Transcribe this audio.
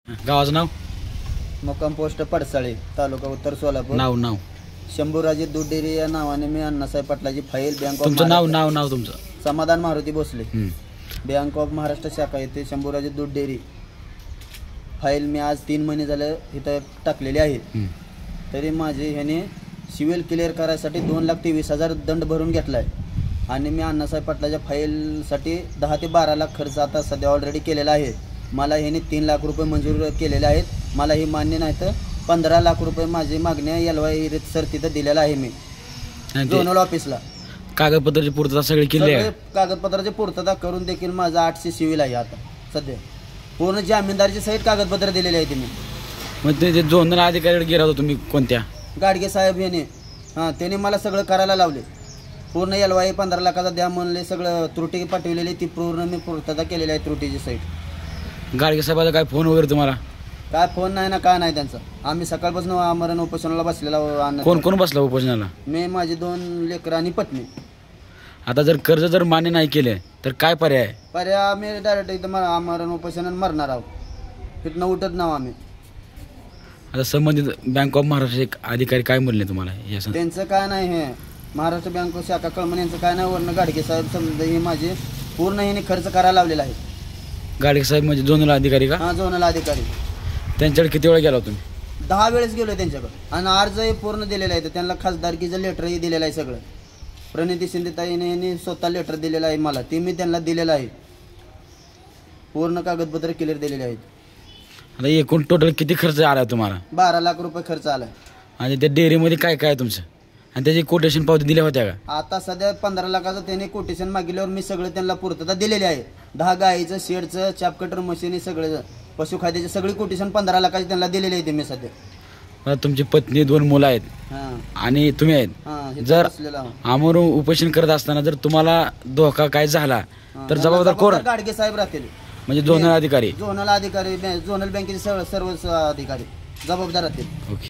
गावाचं नाव? मुक्काम पोस्ट पडसाळे, तालुका उत्तर सोलापूर. नाव शंभूराजे दूध डेअरी या नावाने मी अण्णासाहेब पाटलाची फाईल बँक ऑफ तुमचं नाव तुमचं? समाधान मारुती भोसले, बँक ऑफ महाराष्ट्र शाखा येथे शंभूराजे दूध डेअरी फाईल मी आज 3 महिने झाले इथं टाकलेली आहे. तरी माझे ह्याने सिव्हिल क्लिअर करायसाठी 2,23,000 दंड भरून घेतला आहे आणि मी अण्णासाहेब पाटलाच्या फाईलसाठी 10 ते 12 लाख खर्च आता सध्या ऑलरेडी केलेला आहे. मला ह्याने 3 लाख रुपये मंजूर केलेले आहेत. मला ही मान्य नाही तर 15 लाख रुपये माझी मागण्या एलवाय सर तिथं दिलेला आहे. मी झोनल ऑफिसला कागदपत्राची पूर्तता सगळी केली आहे. कागदपत्राची पूर्तता करून देखील माझा 800 सिव्हिल आहे आता सध्या. पूर्ण जामीनदारची सहित कागदपत्र दिलेले आहेत. मी मग ते झोनल अधिकाऱ्याकडे गेला होता तुम्ही कोणत्या? गाडगे साहेब याने त्याने मला सगळं करायला लावले. पूर्ण एलवाय 15 लाखाचा द्या म्हणले. सगळं त्रुटी पाठवलेली ती पूर्ण मी पूर्तता केलेली आहे त्रुटीची सहित. गाडगे साहेबाचा काय फोन वगैरे तुम्हाला? काय फोन नाही ना काय नाही त्यांचा. आम्ही सकाळपासून आमरण उपोषणाला बसलेला. कोण बसला उपोषणाला? मी, माझे 2 लेकरं आणि पत्नी. आता जर कर्ज मान्य नाही केले तर काय पर्याय? आम्ही डायरेक्ट इथं आमरण उपोषण मरणार आहोत. तिथनं उठत नाव आम्ही. आता संबंधित बँक ऑफ महाराष्ट्र एक अधिकारी काय म्हणले तुम्हाला? त्यांचं काय नाही. हे महाराष्ट्र बँक शाखा कळमन यांचं काय नाही. वर्ण गाडगे साहेब समजा हे माझे पूर्ण ह्याने खर्च करायला लावलेला आहे. गाडगे साहेब म्हणजे झोनल अधिकारी का? हां, झोनल अधिकारी. त्यांच्याकडे किती वेळा गेला तुम्ही? 10 वेळेस गेलो त्याच्याकडे आणि अर्जही पूर्ण दिलेला आहे. त्यांना खासदारकीचं लेटरही दिलेलं आहे. सगळं प्रणिती शिंदेताईने यांनी स्वतः लेटर दिलेलं आहे मला. ते मी त्यांना दिलेलं आहे. पूर्ण कागदपत्र क्लिअर दिलेले आहेत. आता एकूण टोटल किती खर्च आला तुम्हाला? 12 लाख रुपये खर्च आला. आणि त्या डेअरीमध्ये काय काय तुमचं? आणि त्याची कोटेशन पावती दिल्या होत्या का? आता सध्या 15 लाखाचं त्याने कोटेशन मागितल्यावर मी सगळं त्यांना पूर्तता दिलेली आहे. 10 गाईचं, शेडचं, चापकटर मशीन, सगळं पशुखाद्याचे सगळी कोटेशन 15 लाखाची त्यांना दिलेली आहे. मी सध्या तुमची पत्नी, 2 मुलं आहेत आणि तुम्ही आहेत. जर आमरण उपोषण करत असताना जर तुम्हाला धोका काय झाला तर जबाबदार कोण? गाडगे साहेब राहतील. म्हणजे झोनल अधिकारी? झोनल बँकेचे सर्व अधिकारी जबाबदार राहतील. ओके.